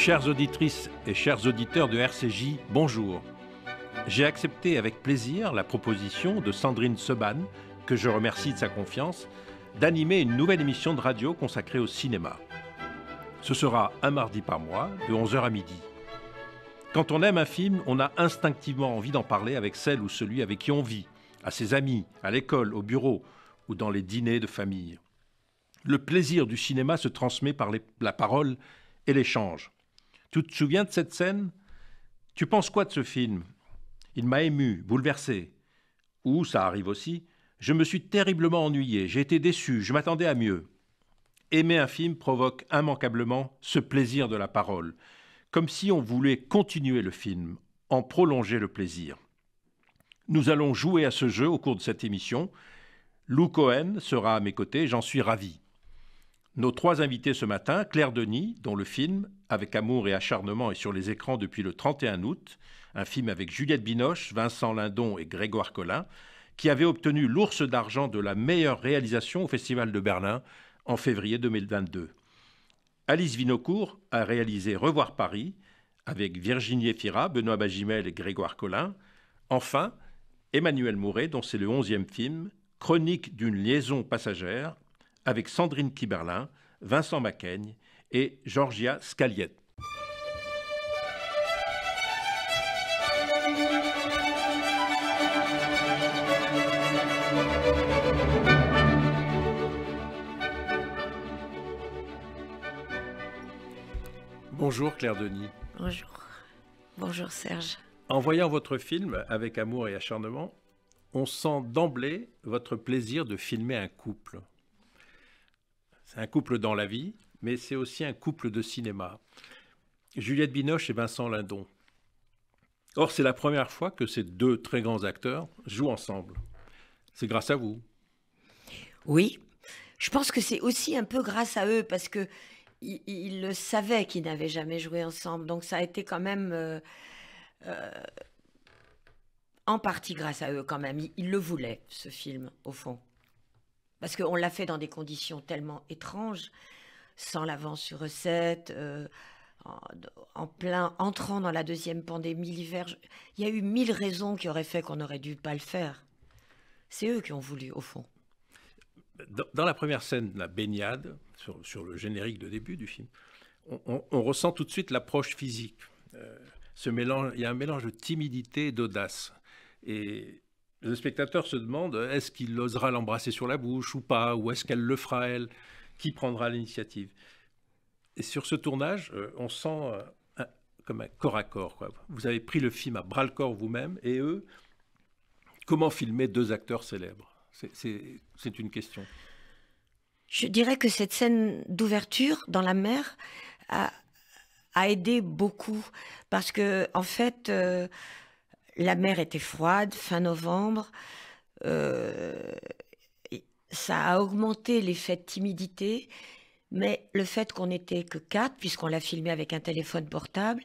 Chères auditrices et chers auditeurs de RCJ, bonjour. J'ai accepté avec plaisir la proposition de Sandrine Seban, que je remercie de sa confiance, d'animer une nouvelle émission de radio consacrée au cinéma. Ce sera un mardi par mois, de 11h à midi. Quand on aime un film, on a instinctivement envie d'en parler avec celle ou celui avec qui on vit, à ses amis, à l'école, au bureau ou dans les dîners de famille. Le plaisir du cinéma se transmet par la parole et l'échange. Tu te souviens de cette scène? Tu penses quoi de ce film? Il m'a ému, bouleversé. Ou, ça arrive aussi, je me suis terriblement ennuyé, j'ai été déçu, je m'attendais à mieux. Aimer un film provoque immanquablement ce plaisir de la parole, comme si on voulait continuer le film, en prolonger le plaisir. Nous allons jouer à ce jeu au cours de cette émission. Lou Cohen sera à mes côtés, j'en suis ravi. Nos trois invités ce matin, Claire Denis, dont le film, Avec amour et acharnement, est sur les écrans depuis le 31 août, un film avec Juliette Binoche, Vincent Lindon et Grégoire Collin, qui avait obtenu l'Ours d'argent de la meilleure réalisation au Festival de Berlin en février 2022. Alice Vinocourt a réalisé Revoir Paris, avec Virginie Efira, Benoît Bagimel et Grégoire Collin. Enfin, Emmanuel Mouret, dont c'est le 11e film, Chronique d'une liaison passagère, avec Sandrine Kiberlin, Vincent Macaigne et Georgia Scaliette. Bonjour Claire Denis. Bonjour. Bonjour Serge. En voyant votre film Avec amour et acharnement, on sent d'emblée votre plaisir de filmer un couple. C'est un couple dans la vie, mais c'est aussi un couple de cinéma. Juliette Binoche et Vincent Lindon. Or, c'est la première fois que ces deux très grands acteurs jouent ensemble. C'est grâce à vous. Oui, je pense que c'est aussi un peu grâce à eux, parce que ils le savaient qu'ils n'avaient jamais joué ensemble. Donc ça a été quand même en partie grâce à eux quand même. Ils le voulaient, ce film, au fond. Parce qu'on l'a fait dans des conditions tellement étranges, sans l'avance sur recette, en plein entrant dans la deuxième pandémie l'hiver. Il y a eu 1000 raisons qui auraient fait qu'on aurait dû pas le faire. C'est eux qui ont voulu, au fond. Dans la première scène, la baignade, sur le générique de début du film, on ressent tout de suite l'approche physique. Il y a un mélange de timidité et d'audace. Et le spectateur se demande, est-ce qu'il osera l'embrasser sur la bouche ou pas? Ou est-ce qu'elle le fera elle? Qui prendra l'initiative? Et sur ce tournage, on sent comme un corps à corps, quoi. Vous avez pris le film à bras-le-corps vous-même, et eux, comment filmer deux acteurs célèbres? C'est une question. Je dirais que cette scène d'ouverture dans la mer a aidé beaucoup, parce que en fait, la mer était froide, fin novembre. Ça a augmenté l'effet de timidité, mais le fait qu'on n'était que 4, puisqu'on l'a filmé avec un téléphone portable,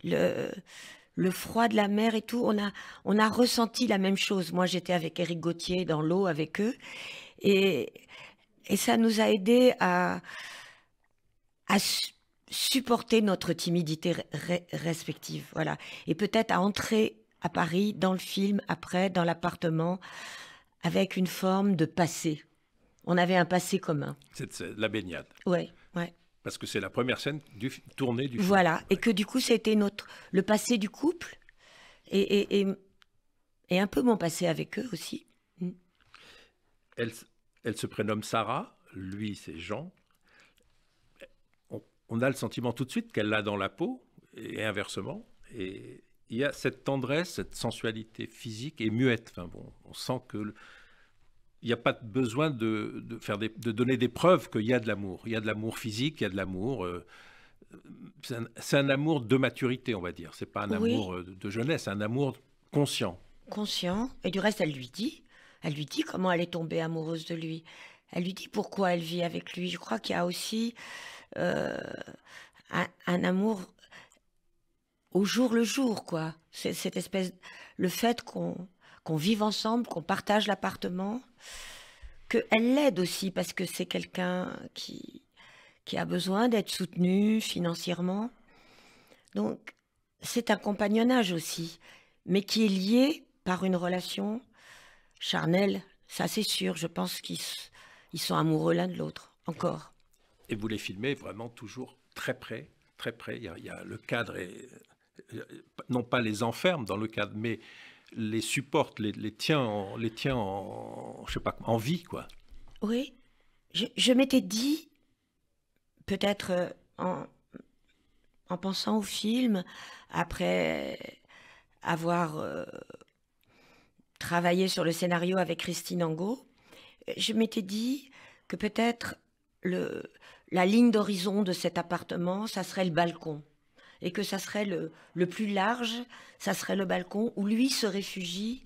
le froid de la mer et tout, on a ressenti la même chose. Moi, j'étais avec Éric Gauthier dans l'eau avec eux, et ça nous a aidés à supporter notre timidité respective, voilà. Et peut-être à entrer à Paris, dans le film, après, dans l'appartement, avec une forme de passé. On avait un passé commun. C'est la baignade. Oui, ouais. Parce que c'est la première scène tournée du film. Voilà, et que du coup, c'était le passé du couple, et un peu mon passé avec eux aussi. Elle se prénomme Sarah, lui c'est Jean. On a le sentiment tout de suite qu'elle l'a dans la peau, et inversement. Et il y a cette tendresse, cette sensualité physique et muette. Enfin bon, on sent que il n'y a pas besoin de donner des preuves qu'il y a de l'amour. Il y a de l'amour physique, il y a de l'amour. C'est un amour de maturité, on va dire. C'est pas un amour de jeunesse, c'est un amour conscient. Conscient. Et du reste, elle lui dit comment elle est tombée amoureuse de lui. Elle lui dit pourquoi elle vit avec lui. Je crois qu'il y a aussi un amour au jour le jour, quoi. C'est cette espèce, le fait qu'on vive ensemble, qu'on partage l'appartement, qu'elle l'aide aussi parce que c'est quelqu'un qui a besoin d'être soutenu financièrement. Donc, c'est un compagnonnage aussi, mais qui est lié par une relation charnelle, ça c'est sûr. Je pense ils sont amoureux l'un de l'autre, encore. Et vous les filmez vraiment toujours très près, très près. Le cadre est, non pas les enferme dans le cadre, mais les supporte, les tient en, je sais pas, en vie, quoi. Oui, je m'étais dit, peut-être en pensant au film, après avoir travaillé sur le scénario avec Christine Angot, je m'étais dit que peut-être la ligne d'horizon de cet appartement, ça serait le balcon. Et que ça serait le plus large, ça serait le balcon où lui se réfugie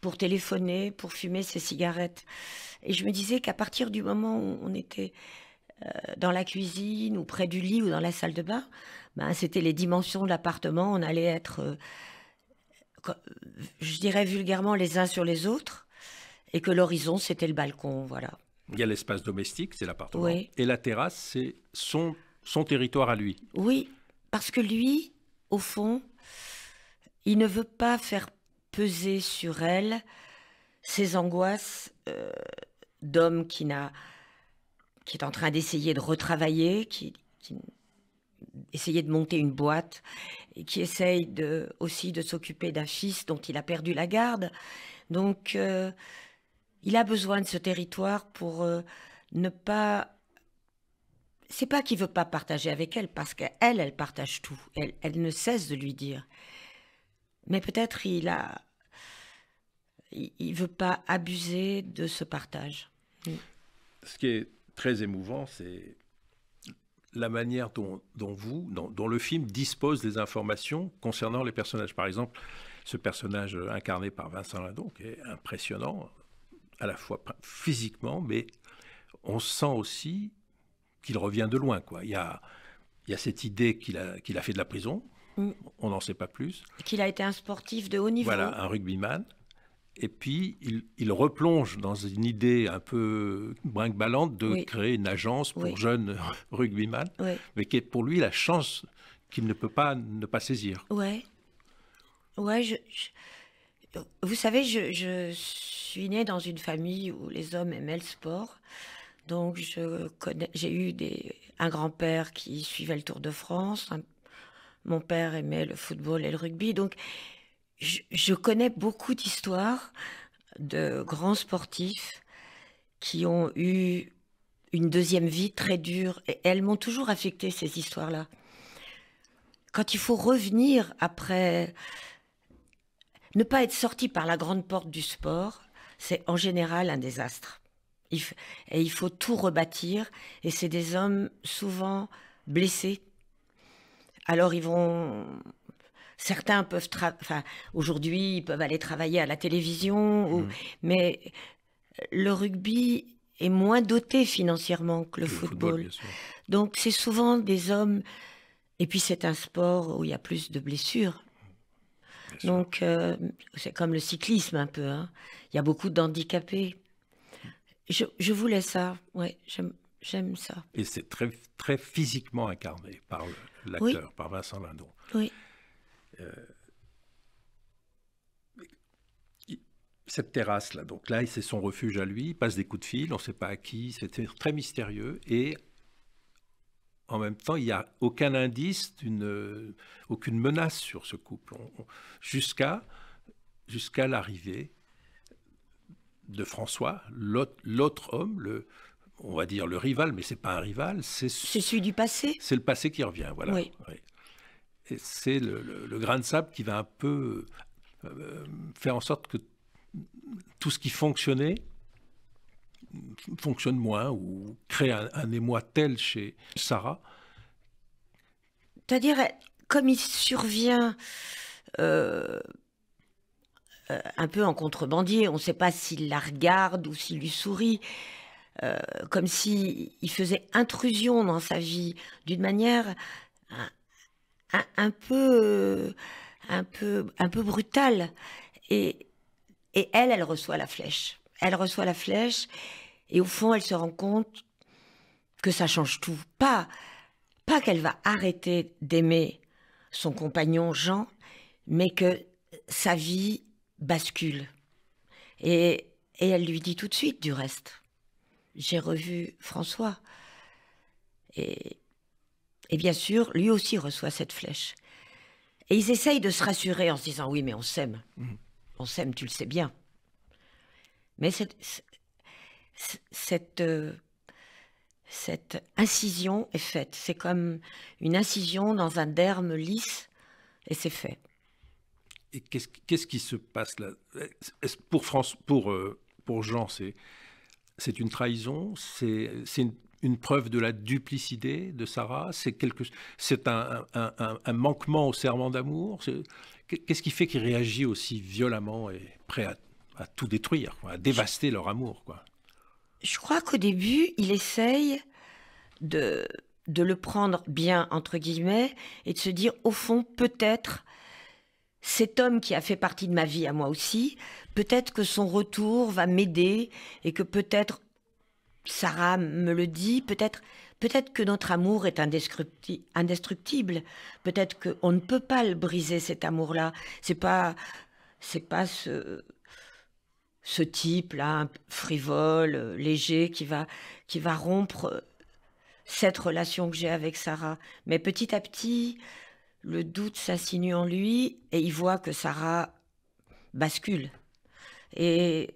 pour téléphoner, pour fumer ses cigarettes. Et je me disais qu'à partir du moment où on était dans la cuisine ou près du lit ou dans la salle de bain, ben, c'était les dimensions de l'appartement, on allait être, je dirais vulgairement, les uns sur les autres, et que l'horizon, c'était le balcon, voilà. Il y a l'espace domestique, c'est l'appartement, Oui. et la terrasse, c'est son territoire à lui. Oui, parce que lui, au fond, il ne veut pas faire peser sur elle ses angoisses d'homme qui est en train d'essayer de retravailler, qui essayer de monter une boîte, et qui essaye aussi de s'occuper d'un fils dont il a perdu la garde. Donc, il a besoin de ce territoire pour ne pas... C'est pas qu'il veut pas partager avec elle, parce qu'elle partage tout. Elle ne cesse de lui dire. Mais peut-être il veut pas abuser de ce partage. Ce qui est très émouvant, c'est la manière dont le film dispose des informations concernant les personnages. Par exemple, ce personnage incarné par Vincent Lindon, qui est impressionnant, à la fois physiquement, mais on sent aussi qu'il revient de loin, quoi. Il y a cette idée qu'il a fait de la prison, on n'en sait pas plus. Qu'il a été un sportif de haut niveau. Voilà, un rugbyman. Et puis, il replonge dans une idée un peu brinque-ballante de créer une agence pour jeunes rugbyman, mais qui est pour lui la chance qu'il ne peut pas ne pas saisir. Ouais, vous savez, je suis née dans une famille où les hommes aimaient le sport. Donc, j'ai eu un grand-père qui suivait le Tour de France. Mon père aimait le football et le rugby. Donc, je connais beaucoup d'histoires de grands sportifs qui ont eu une deuxième vie très dure. Et elles m'ont toujours affectée, ces histoires-là. Quand il faut revenir après... Ne pas être sorti par la grande porte du sport, c'est en général un désastre. Et il faut tout rebâtir. Et c'est des hommes souvent blessés. Alors certains peuvent... aujourd'hui, ils peuvent aller travailler à la télévision. Mais le rugby est moins doté financièrement que le football. Bien sûr. Donc c'est souvent des hommes... Et puis c'est un sport où il y a plus de blessures. Donc, c'est comme le cyclisme un peu. Hein. Il y a beaucoup d'handicapés. Je voulais ça, ouais, j'aime ça. Et c'est très, très physiquement incarné par l'acteur, par Vincent Lindon. Oui. Cette terrasse-là, donc là, c'est son refuge à lui, il passe des coups de fil, on ne sait pas à qui, c'est très mystérieux. Et en même temps, il n'y a aucun indice, aucune menace sur ce couple, jusqu'à l'arrivée de François, l'autre homme, on va dire le rival, mais c'est pas un rival, c'est celui du passé. C'est le passé qui revient, voilà. Oui. Et c'est le grain de sable qui va un peu faire en sorte que tout ce qui fonctionnait fonctionne moins ou crée un émoi tel chez Sarah. C'est-à-dire, comme il survient un peu en contrebandier, on ne sait pas s'il la regarde ou s'il lui sourit, comme s'il faisait intrusion dans sa vie d'une manière un peu brutale. Et elle reçoit la flèche. Elle reçoit la flèche et au fond, elle se rend compte que ça change tout. Pas qu'elle va arrêter d'aimer son compagnon Jean, mais que sa vie bascule. Et elle lui dit tout de suite, du reste. J'ai revu François. Et bien sûr, lui aussi reçoit cette flèche. Et ils essayent de se rassurer en se disant, oui, mais on s'aime. On s'aime, tu le sais bien. Mais cette incision est faite. C'est comme une incision dans un derme lisse, et c'est fait. Et qu'est-ce qui se passe là? Pour Jean, c'est une trahison, c'est une preuve de la duplicité de Sarah, c'est un manquement au serment d'amour. Qu'est-ce qui fait qu'il réagit aussi violemment et prêt à tout détruire, quoi, à dévaster leur amour, quoi? Je crois qu'au début, il essaye de le prendre bien, entre guillemets, et de se dire, au fond, peut-être, cet homme qui a fait partie de ma vie à moi aussi, peut-être que son retour va m'aider et que peut-être, Sarah me le dit, peut-être que notre amour est indestructible, peut-être qu'on ne peut pas le briser, cet amour-là. C'est pas ce type-là, frivole, léger, qui va rompre cette relation que j'ai avec Sarah. Mais petit à petit, le doute s'insinue en lui et il voit que Sarah bascule. Et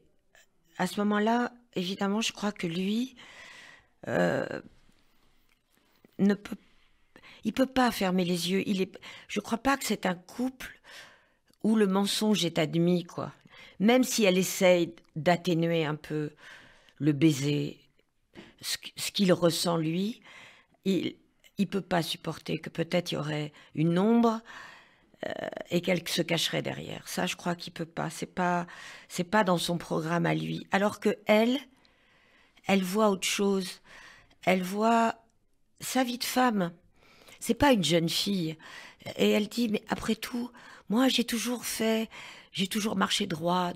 à ce moment-là, évidemment, je crois que lui il peut pas fermer les yeux. Je crois pas que c'est un couple où le mensonge est admis, quoi. Même si elle essaye d'atténuer un peu le baiser, ce qu'il ressent lui, il peut pas supporter que peut-être il y aurait une ombre et qu'elle se cacherait derrière. Ça, je crois qu'il peut pas. C'est pas dans son programme à lui. Alors que elle voit autre chose. Elle voit sa vie de femme. C'est pas une jeune fille. Et elle dit, mais après tout, moi, j'ai toujours marché droit.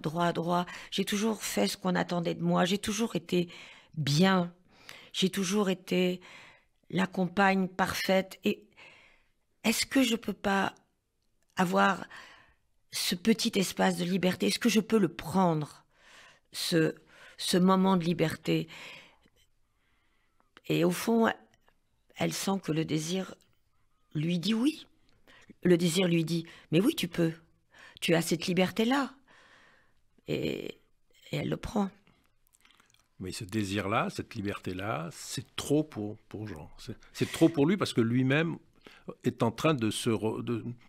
J'ai toujours fait ce qu'on attendait de moi. J'ai toujours été bien. J'ai toujours été la compagne parfaite. Et est-ce que je peux pas avoir ce petit espace de liberté? Est-ce que je peux le prendre, ce moment de liberté? Et au fond, elle sent que le désir lui dit oui. Le désir lui dit, mais oui, tu peux. Tu as cette liberté-là. Et elle le prend. Mais ce désir-là, cette liberté-là, c'est trop pour Jean. C'est trop pour lui parce que lui-même est en train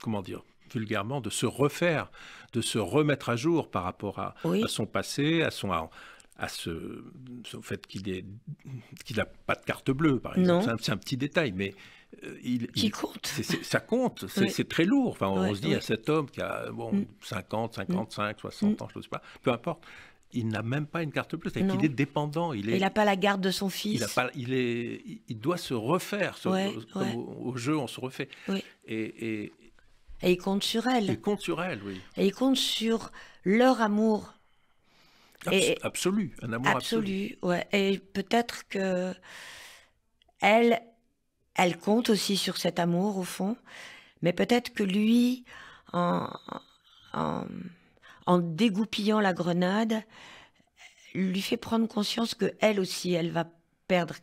comment dire, vulgairement, de se refaire, de se remettre à jour par rapport à son passé, au fait qu'il n'a pas de carte bleue, par exemple. C'est un petit détail, mais qui compte. Ça compte, c'est très lourd. Enfin, on se dit à cet homme qui a 50, 55, 60 ans, je ne sais pas, peu importe. Il n'a même pas une carte bleue, c'est-à-dire qu'il est dépendant. Il n'a pas la garde de son fils. Il doit se refaire. Comme au jeu, on se refait. Oui. Et il compte sur elle. Il compte sur elle, oui. Et il compte sur leur amour. Absolu, un amour absolu. Ouais. Et peut-être que elle compte aussi sur cet amour, au fond. Mais peut-être que lui, en dégoupillant la grenade, lui fait prendre conscience que elle aussi, elle va perdre.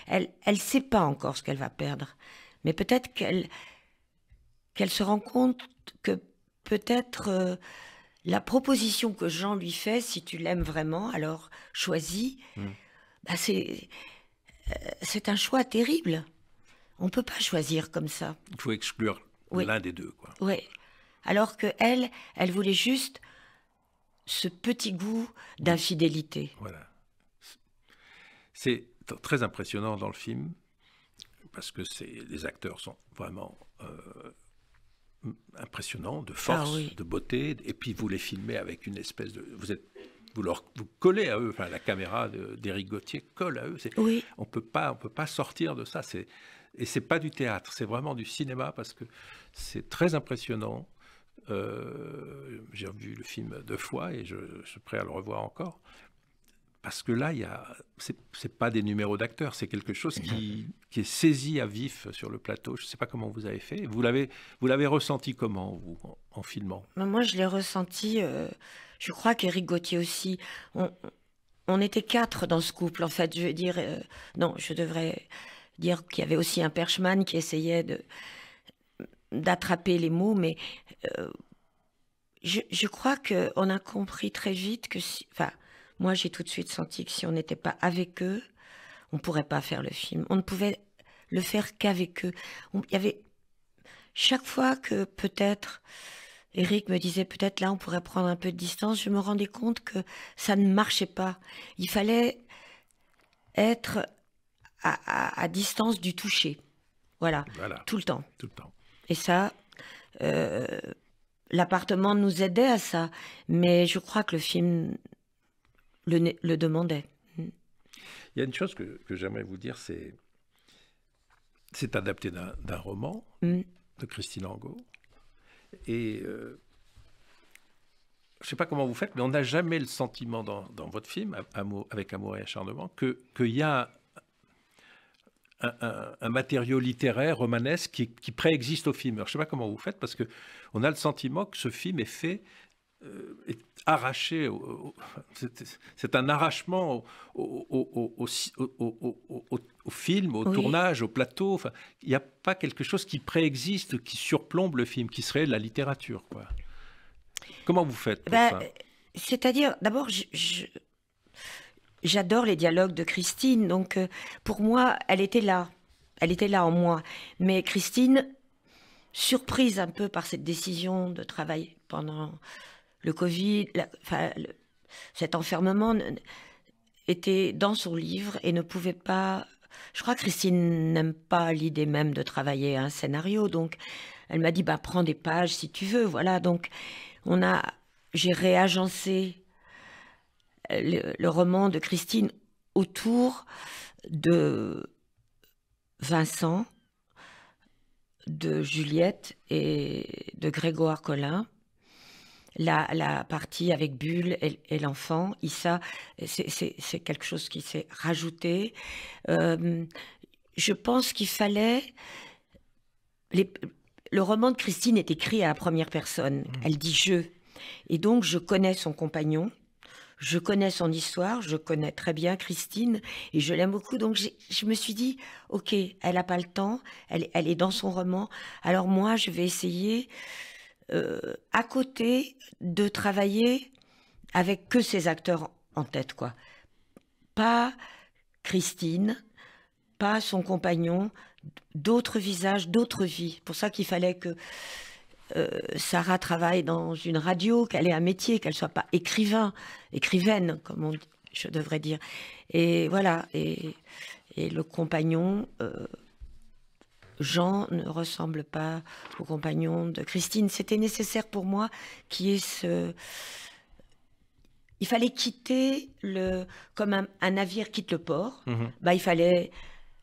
Elle sait pas encore ce qu'elle va perdre, mais peut-être qu'elle se rend compte que peut-être la proposition que Jean lui fait, si tu l'aimes vraiment, alors choisis. C'est un choix terrible. On peut pas choisir comme ça. Il faut exclure l'un des deux, quoi. Oui. Alors que elle voulait juste ce petit goût d'infidélité. Voilà. C'est très impressionnant dans le film, parce que les acteurs sont vraiment impressionnants, de force, de beauté, et puis vous les filmez avec une espèce de... Vous collez à eux, enfin la caméra d'Éric Gauthier colle à eux. On peut pas sortir de ça. Et c'est pas du théâtre, c'est vraiment du cinéma, parce que c'est très impressionnant. J'ai revu le film 2 fois et je suis prêt à le revoir encore, parce que là, c'est pas des numéros d'acteurs, c'est quelque chose qui est saisi à vif sur le plateau. Je ne sais pas comment vous avez fait. Vous l'avez ressenti comment, vous, en filmant? Moi, je l'ai ressenti, je crois qu'Éric Gauthier aussi. On était 4 dans ce couple, en fait. Je veux dire, non, je devrais dire qu'il y avait aussi un perchman qui essayait d'attraper les mots, mais je crois qu'on a compris très vite que enfin, moi, j'ai tout de suite senti que si on n'était pas avec eux, on ne pourrait pas faire le film. On ne pouvait le faire qu'avec eux. Il y avait chaque fois que peut-être Éric me disait peut-être là on pourrait prendre un peu de distance, je me rendais compte que ça ne marchait pas. Il fallait être à distance du toucher. Voilà, tout le temps. Tout le temps. Et ça, l'appartement nous aidait à ça, mais je crois que le film le demandait. Il y a une chose que j'aimerais vous dire, c'est adapté d'un roman de Christine Angot. Et je ne sais pas comment vous faites, mais on n'a jamais le sentiment dans votre film, avec Amour et acharnement, qu'il y a un matériau littéraire romanesque qui préexiste au film. Alors, je ne sais pas comment vous faites, parce qu'on a le sentiment que ce film est fait, est arraché, c'est un arrachement au film, au tournage, au plateau. Enfin, il n'y a pas quelque chose qui préexiste, qui surplombe le film, qui serait la littérature, quoi. Comment vous faites pour ça? C'est-à-dire, d'abord, j'adore les dialogues de Christine, donc pour moi, elle était là en moi. Mais Christine, surprise un peu par cette décision de travailler pendant le Covid, cet enfermement était dans son livre et ne pouvait pas... Je crois que Christine n'aime pas l'idée même de travailler un scénario, donc elle m'a dit prends des pages si tu veux, voilà. Donc j'ai réagencé le roman de Christine autour de Vincent, de Juliette et de Grégoire Collin. La partie avec Bulle et l'enfant, Issa, c'est quelque chose qui s'est rajouté. Je pense qu'il fallait... Le roman de Christine est écrit à la première personne. Elle dit « je ». Et donc, je connais son compagnon, je connais son histoire, je connais très bien Christine et je l'aime beaucoup. Donc, je me suis dit « ok, elle n'a pas le temps, elle est dans son roman. Alors moi, je vais essayer... à côté de travailler avec que ces acteurs en tête, quoi. Pas Christine, pas son compagnon, d'autres visages, d'autres vies. Pour ça qu'il fallait que Sarah travaille dans une radio, qu'elle ait un métier, qu'elle soit pas écrivaine, comme je devrais dire. Et voilà, et le compagnon... Jean ne ressemble pas au compagnon de Christine. C'était nécessaire pour moi qu'il y ait il fallait quitter comme un navire quitte le port. Il fallait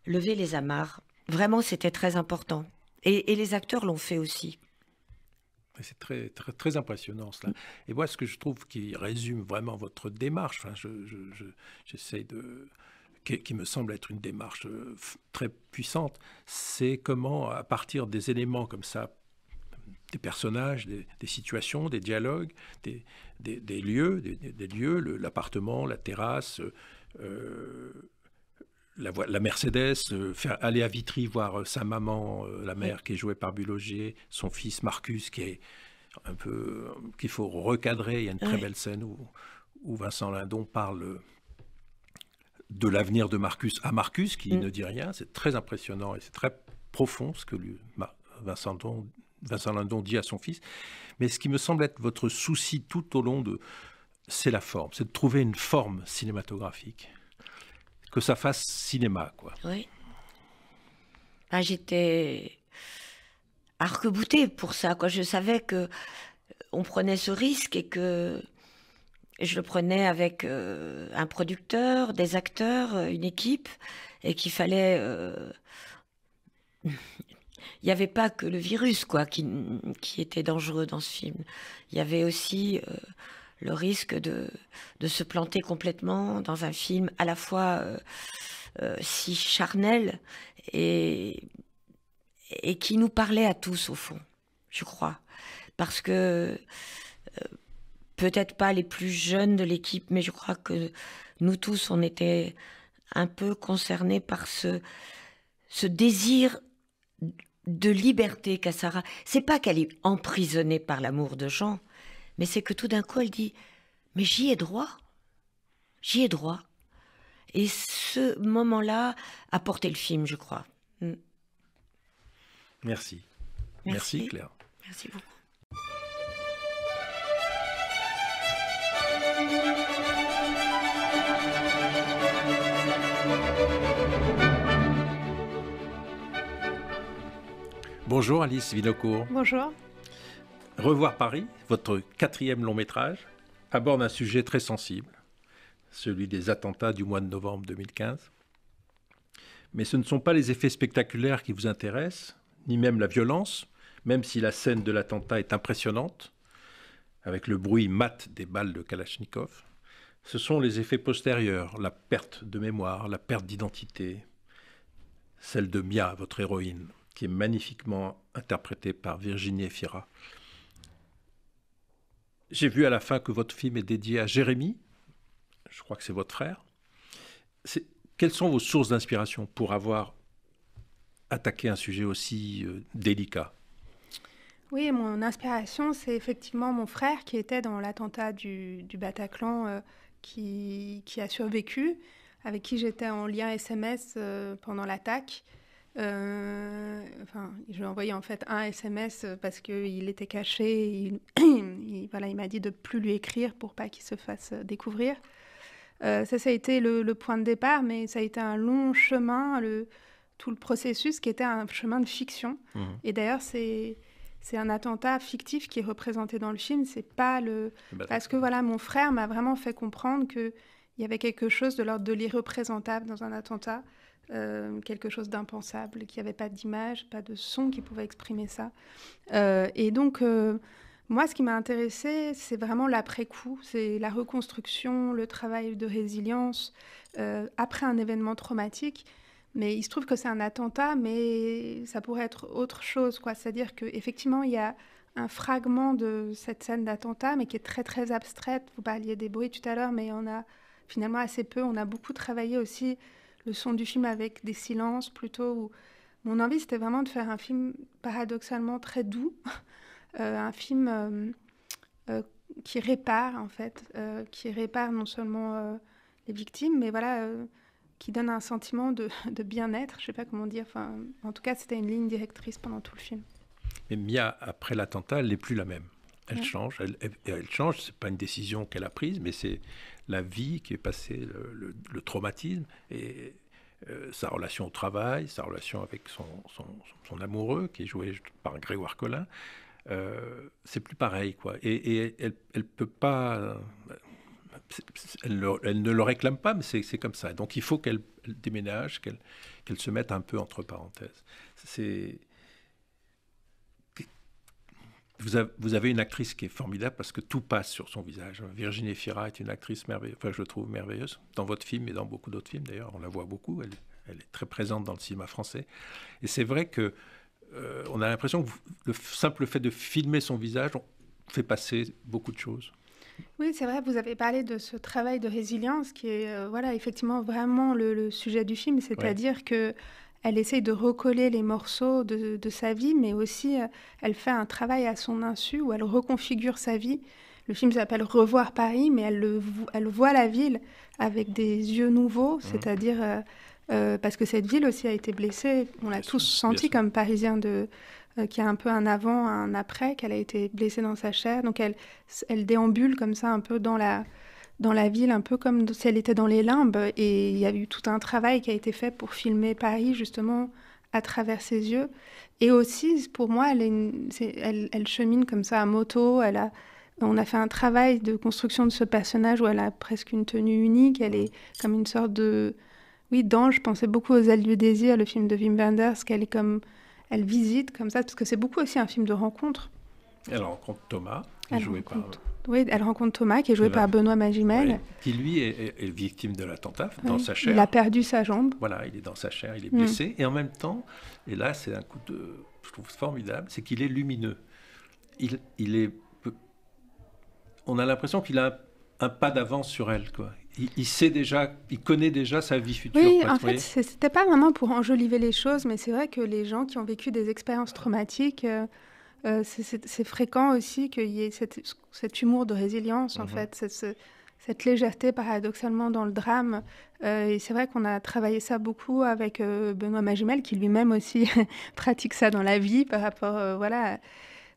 lever les amarres. Vraiment, c'était très important. Et les acteurs l'ont fait aussi. C'est très, très, très impressionnant, cela. Et moi, ce que je trouve qui résume vraiment votre démarche, j'essaie qui me semble être une démarche très puissante, c'est comment, à partir des éléments comme ça, des personnages, des situations, des dialogues, des lieux, l'appartement, la terrasse, la Mercedes, faire aller à Vitry voir sa maman, la mère qui est jouée par Bulogier, son fils Marcus qui est un peu qu'il faut recadrer. Il y a une très belle scène où Vincent Lindon parle de l'avenir de Marcus à Marcus, qui ne dit rien. C'est très impressionnant et c'est très profond ce que Vincent Lindon dit à son fils. Mais ce qui me semble être votre souci tout au long c'est la forme, c'est de trouver une forme cinématographique, que ça fasse cinéma, quoi. Oui. J'étais arc-boutée pour ça, quoi. Je savais que on prenait ce risque et que je le prenais avec un producteur, des acteurs, une équipe, et qu'il fallait... Il n'y avait pas que le virus, quoi, qui était dangereux dans ce film. Il y avait aussi le risque de se planter complètement dans un film à la fois si charnel et qui nous parlait à tous, au fond, je crois. Parce que peut-être pas les plus jeunes de l'équipe, mais je crois que nous tous, on était un peu concernés par ce désir de liberté qu'a Sarah. C'est pas qu'elle est emprisonnée par l'amour de Jean, mais c'est que tout d'un coup, elle dit « Mais j'y ai droit. J'y ai droit. » Et ce moment-là a porté le film, je crois. Merci. Merci, Claire. Merci beaucoup. Bonjour Alice Vinocourt. Bonjour. Revoir Paris, votre 4e long métrage, aborde un sujet très sensible, celui des attentats du mois de novembre 2015. Mais ce ne sont pas les effets spectaculaires qui vous intéressent, ni même la violence, même si la scène de l'attentat est impressionnante, avec le bruit mat des balles de Kalachnikov. Ce sont les effets postérieurs, la perte de mémoire, la perte d'identité, celle de Mia, votre héroïne, qui est magnifiquement interprétée par Virginie Efira. J'ai vu à la fin que votre film est dédié à Jérémy, je crois que c'est votre frère. Quelles sont vos sources d'inspiration pour avoir attaqué un sujet aussi délicat ? Oui, mon inspiration, c'est effectivement mon frère qui était dans l'attentat du Bataclan qui a survécu, avec qui j'étais en lien SMS pendant l'attaque. Je lui ai envoyé en fait un SMS parce qu'il était caché. Il m'a dit de ne plus lui écrire pour pas qu'il se fasse découvrir. Ça a été le point de départ, mais ça a été un long chemin, tout le processus qui était un chemin de fiction. Et d'ailleurs, c'est un attentat fictif qui est représenté dans le film. C'est pas parce que mon frère m'a vraiment fait comprendre qu'il y avait quelque chose de l'ordre de l'irreprésentable dans un attentat. Quelque chose d'impensable, qu'il n'y avait pas d'image, pas de son qui pouvait exprimer ça. Et donc, moi, ce qui m'a intéressée, c'est vraiment l'après-coup, c'est la reconstruction, le travail de résilience après un événement traumatique. Mais il se trouve que c'est un attentat, mais ça pourrait être autre chose, quoi. C'est-à-dire qu'effectivement, il y a un fragment de cette scène d'attentat, mais qui est très, très abstraite. Vous parliez des bruits tout à l'heure, mais on a finalement assez peu. On a beaucoup travaillé aussi le son du film avec des silences plutôt. Mon envie, c'était vraiment de faire un film paradoxalement très doux, un film qui répare, en fait, qui répare non seulement les victimes, mais qui donne un sentiment de bien-être, je ne sais pas comment dire. En tout cas, c'était une ligne directrice pendant tout le film. Mais Mia, après l'attentat, elle n'est plus la même. Elle change, elle change, ce n'est pas une décision qu'elle a prise, mais c'est la vie qui est passée, le traumatisme, et sa relation au travail, sa relation avec son amoureux, qui est joué par Grégoire Collin. C'est plus pareil, quoi. Et elle peut pas... Elle ne le réclame pas, mais c'est comme ça. Donc il faut qu'elle déménage, qu'elle se mette un peu entre parenthèses. Vous avez une actrice qui est formidable parce que tout passe sur son visage. Virginie Efira est une actrice merveilleuse, je le trouve merveilleuse, dans votre film et dans beaucoup d'autres films d'ailleurs, on la voit beaucoup, elle est très présente dans le cinéma français. Et c'est vrai que on a l'impression que le simple fait de filmer son visage fait passer beaucoup de choses. Oui, c'est vrai, vous avez parlé de ce travail de résilience qui est effectivement vraiment le sujet du film, c'est-à-dire que elle essaye de recoller les morceaux de sa vie, mais aussi elle fait un travail à son insu où elle reconfigure sa vie. Le film s'appelle Revoir Paris, mais elle voit la ville avec des yeux nouveaux, c'est-à-dire parce que cette ville aussi a été blessée. On l'a tous senti comme Parisiens qui a un peu un avant, un après, qu'elle a été blessée dans sa chair. Donc elle déambule comme ça un peu dans la ville, un peu comme si elle était dans les limbes. Et il y a eu tout un travail qui a été fait pour filmer Paris, justement, à travers ses yeux. Et aussi, pour moi, elle chemine comme ça à moto. On a fait un travail de construction de ce personnage où elle a presque une tenue unique. Elle est comme une sorte d'ange. Je pensais beaucoup aux Ailes du désir, le film de Wim Wenders, elle visite comme ça, parce que c'est beaucoup aussi un film de rencontre. Elle rencontre Thomas. Oui, elle rencontre Thomas, qui est joué par Benoît Magimel. Qui, lui, est victime de l'attentat, dans sa chair. Il a perdu sa jambe. Voilà, il est dans sa chair, il est blessé. Et en même temps, et là, c'est un coup je trouve formidable, c'est qu'il est lumineux. On a l'impression qu'il a un pas d'avance sur elle, quoi. Il sait déjà, il connaît déjà sa vie future. Oui, en fait, c'était pas vraiment pour enjoliver les choses, mais c'est vrai que les gens qui ont vécu des expériences traumatiques, c'est fréquent aussi qu'il y ait cet humour de résilience, en fait, cette légèreté paradoxalement dans le drame. Et c'est vrai qu'on a travaillé ça beaucoup avec Benoît Magimel, qui lui-même aussi pratique ça dans la vie par rapport, voilà.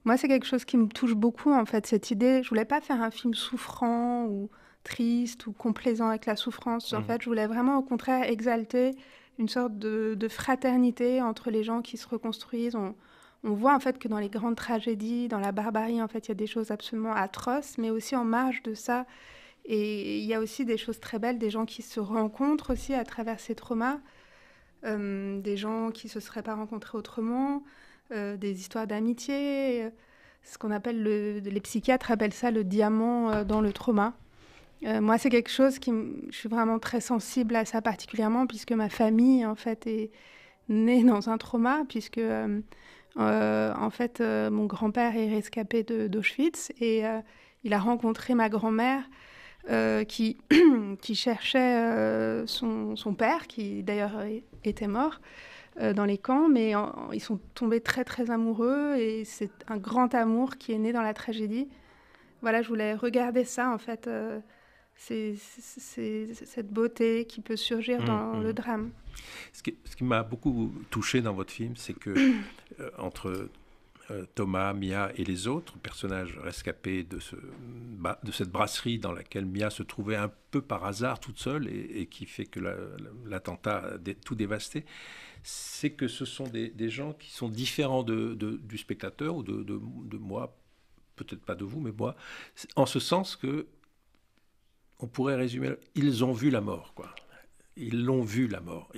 Moi, c'est quelque chose qui me touche beaucoup, en fait, cette idée. Je voulais pas faire un film souffrant ou triste ou complaisant avec la souffrance. En fait, je voulais vraiment, au contraire, exalter une sorte de fraternité entre les gens qui se reconstruisent. On voit, en fait, que dans les grandes tragédies, dans la barbarie, en fait, il y a des choses absolument atroces, mais aussi en marge de ça. Et il y a aussi des choses très belles, des gens qui se rencontrent aussi à travers ces traumas, des gens qui se seraient pas rencontrés autrement, des histoires d'amitié, ce qu'on appelle, les psychiatres appellent ça le diamant dans le trauma. Moi, c'est quelque chose je suis vraiment très sensible à ça particulièrement, puisque ma famille, en fait, est née dans un trauma, puisque, en fait, mon grand-père est rescapé d'Auschwitz, et il a rencontré ma grand-mère, qui cherchait son père, qui d'ailleurs était mort dans les camps, mais ils sont tombés très très amoureux, et c'est un grand amour qui est né dans la tragédie. Voilà, je voulais regarder ça, en fait, c'est cette beauté qui peut surgir dans le drame. Ce qui m'a beaucoup touché dans votre film, c'est que entre Thomas, Mia et les autres personnages rescapés de cette brasserie dans laquelle Mia se trouvait un peu par hasard toute seule, et qui fait que l'attentat a tout dévasté, c'est que ce sont des gens qui sont différents du spectateur ou de moi, peut-être pas de vous, mais moi, en ce sens que on pourrait résumer, ils ont vu la mort, quoi. Ils l'ont vu, la mort.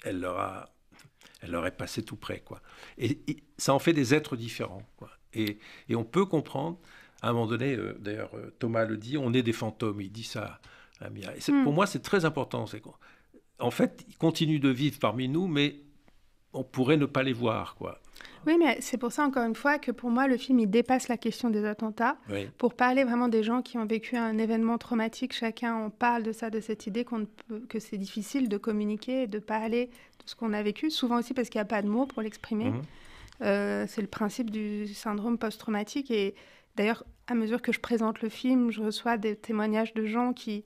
Elle leur est passée tout près, quoi. Et ça en fait des êtres différents, quoi. Et on peut comprendre, à un moment donné, d'ailleurs Thomas le dit, on est des fantômes, il dit ça à Mia. Et pour moi, c'est très important. En fait, ils continuent de vivre parmi nous, mais on pourrait ne pas les voir, quoi. Oui, mais c'est pour ça, encore une fois, que pour moi, le film, il dépasse la question des attentats. Oui. Pour parler vraiment des gens qui ont vécu un événement traumatique, chacun en parle de ça, de cette idée que c'est difficile de communiquer et de parler de ce qu'on a vécu, souvent aussi parce qu'il n'y a pas de mots pour l'exprimer. C'est le principe du syndrome post-traumatique. Et d'ailleurs, à mesure que je présente le film, je reçois des témoignages de gens qui,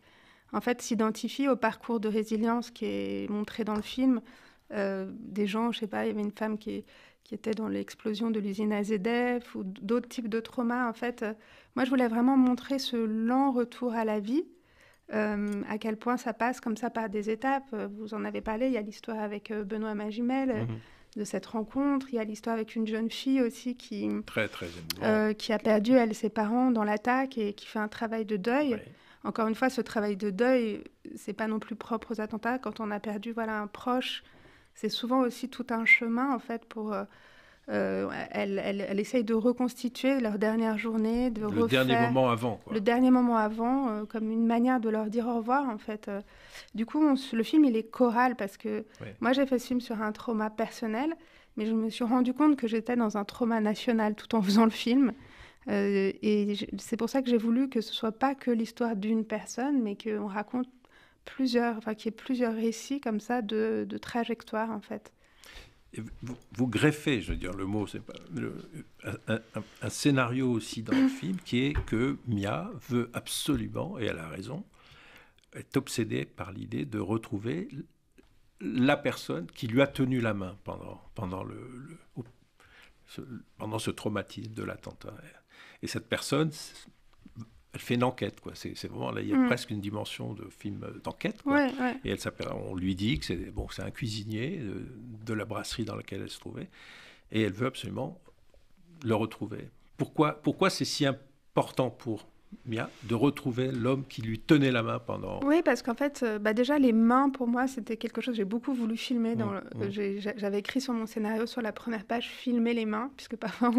en fait, s'identifient au parcours de résilience qui est montré dans le film. Des gens, je ne sais pas, il y avait une femme qui était dans l'explosion de l'usine AZF ou d'autres types de traumas. En fait, moi, je voulais vraiment montrer ce lent retour à la vie, à quel point ça passe comme ça par des étapes. Vous en avez parlé, il y a l'histoire avec Benoît Magimel, de cette rencontre. Il y a l'histoire avec une jeune fille aussi qui a perdu, elle, ses parents dans l'attaque et qui fait un travail de deuil. Oui. Encore une fois, ce travail de deuil, c'est pas non plus propre aux attentats. Quand on a perdu un proche, c'est souvent aussi tout un chemin, en fait, pour... elle essaye de reconstituer leur dernière journée, de refaire... Le dernier moment avant, quoi. Le dernier moment avant, comme une manière de leur dire au revoir, en fait. Du coup, le film, il est choral, parce que moi, j'ai fait ce film sur un trauma personnel, mais je me suis rendu compte que j'étais dans un trauma national tout en faisant le film. Et c'est pour ça que j'ai voulu que ce soit pas que l'histoire d'une personne, mais qu'on raconte qu'il y ait plusieurs récits comme ça de trajectoires, en fait. Et vous greffez, je veux dire, le mot, c'est pas un scénario aussi dans le film, qui est que Mia veut absolument, et elle a raison, est obsédée par l'idée de retrouver la personne qui lui a tenu la main pendant ce traumatisme de l'attentat. Et cette personne, elle fait une enquête, quoi. C'est vraiment, là, il y a presque une dimension de film d'enquête, quoi. Ouais. Et on lui dit que c'est un cuisinier de la brasserie dans laquelle elle se trouvait, et elle veut absolument le retrouver. Pourquoi c'est si important pour Mia, de retrouver l'homme qui lui tenait la main pendant... Oui, parce qu'en fait, déjà, les mains, pour moi, c'était quelque chose que j'ai beaucoup voulu filmer. J'avais écrit sur mon scénario, sur la première page, filmer les mains, puisque parfois,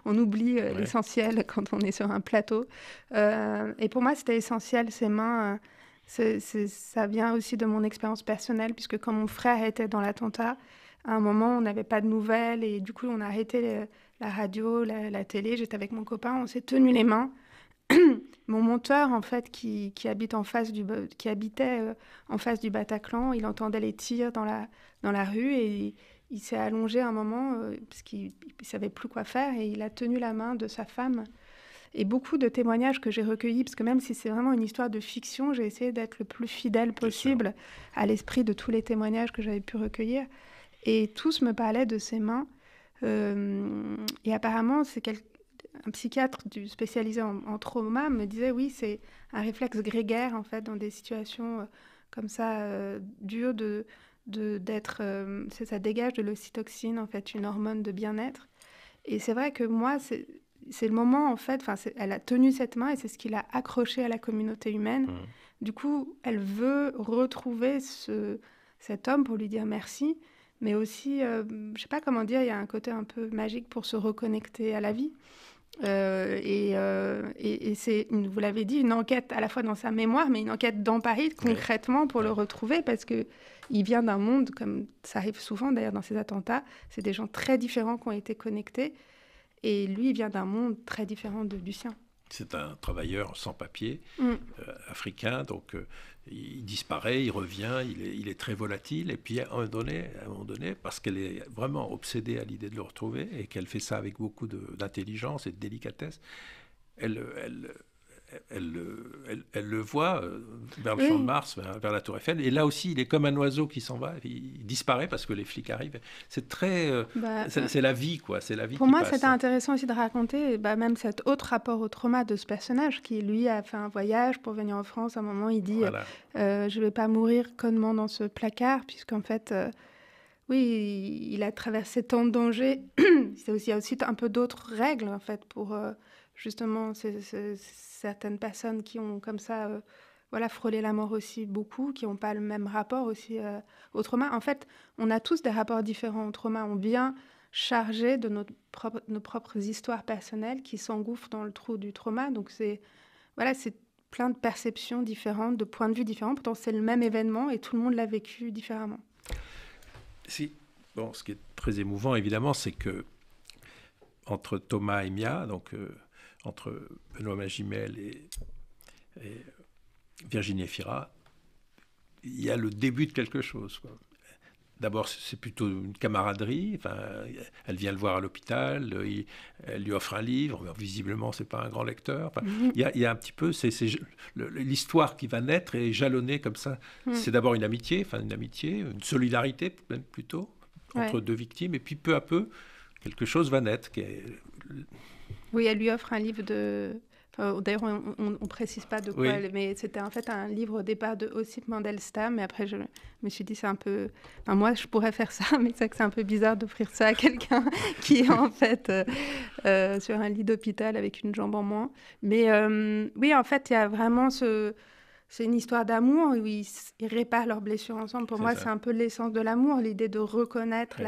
on oublie l'essentiel quand on est sur un plateau. Et pour moi, c'était essentiel, ces mains. Ça vient aussi de mon expérience personnelle, puisque quand mon frère était dans l'attentat, à un moment, on n'avait pas de nouvelles, et du coup, on a arrêté la radio, la télé. J'étais avec mon copain, on s'est tenu les mains. Mon monteur, en fait, qui habitait en face du Bataclan, il entendait les tirs dans la rue et il s'est allongé un moment parce qu'il ne savait plus quoi faire et il a tenu la main de sa femme. Et beaucoup de témoignages que j'ai recueillis, parce que même si c'est vraiment une histoire de fiction, j'ai essayé d'être le plus fidèle possible à l'esprit de tous les témoignages que j'avais pu recueillir. Et tous me parlaient de ses mains. Et apparemment, un psychiatre spécialisé en trauma me disait oui, c'est un réflexe grégaire en fait dans des situations comme ça dures ça dégage de l'ocytocine en fait, une hormone de bien-être. Et c'est vrai que moi c'est le moment en fait, elle a tenu cette main et c'est ce qui l'a accrochée à la communauté humaine. Du coup, elle veut retrouver cet homme pour lui dire merci, mais aussi je sais pas comment dire, il y a un côté un peu magique pour se reconnecter à la vie. Et c'est, vous l'avez dit, une enquête à la fois dans sa mémoire, mais une enquête dans Paris concrètement pour le retrouver, parce qu'il vient d'un monde, comme ça arrive souvent d'ailleurs dans ces attentats, c'est des gens très différents qui ont été connectés, et lui, il vient d'un monde très différent du sien. C'est un travailleur sans papier, africain, donc il disparaît, il revient, il est très volatile, et puis à un moment donné, parce qu'elle est vraiment obsédée à l'idée de le retrouver, et qu'elle fait ça avec beaucoup d'intelligence et de délicatesse, elle le voit vers le champ de Mars, vers la Tour Eiffel, et là aussi, il est comme un oiseau qui s'en va, il disparaît parce que les flics arrivent. C'est très... c'est la vie, quoi, c'est la vie qui passe. Pour moi, c'était intéressant aussi de raconter même cet autre rapport au trauma de ce personnage, qui, lui, a fait un voyage pour venir en France. À un moment, il dit je ne vais pas mourir connement dans ce placard, puisqu'en fait... oui, il a traversé tant de dangers. Il y a aussi un peu d'autres règles, en fait, pour... justement, certaines personnes qui ont comme ça frôlé la mort aussi beaucoup, qui n'ont pas le même rapport aussi au trauma. En fait, on a tous des rapports différents au trauma. On vient chargé de nos propres histoires personnelles qui s'engouffrent dans le trou du trauma. Donc, c'est plein de perceptions différentes, de points de vue différents. Pourtant, c'est le même événement et tout le monde l'a vécu différemment. Ce qui est très émouvant, évidemment, c'est que entre Thomas et Mia, donc... entre Benoît Magimel et Virginie Efira, il y a le début de quelque chose, quoi. D'abord, c'est plutôt une camaraderie. Elle vient le voir à l'hôpital, elle lui offre un livre. Mais visiblement, c'est pas un grand lecteur. Il y a un petit peu... l'histoire qui va naître est jalonnée comme ça. C'est d'abord une amitié, une solidarité même plutôt, entre deux victimes. Et puis, peu à peu, quelque chose va naître qui est... Oui, elle lui offre un livre d'ailleurs, on ne précise pas de quoi, mais c'était en fait un livre au départ de Ossip Mandelstam. Mais après, je me suis dit, c'est un peu... moi, je pourrais faire ça, mais c'est vrai que c'est un peu bizarre d'offrir ça à quelqu'un qui est en fait sur un lit d'hôpital avec une jambe en moins. Mais oui, en fait, il y a vraiment c'est une histoire d'amour où ils réparent leurs blessures ensemble. Pour moi, c'est un peu l'essence de l'amour, l'idée de reconnaître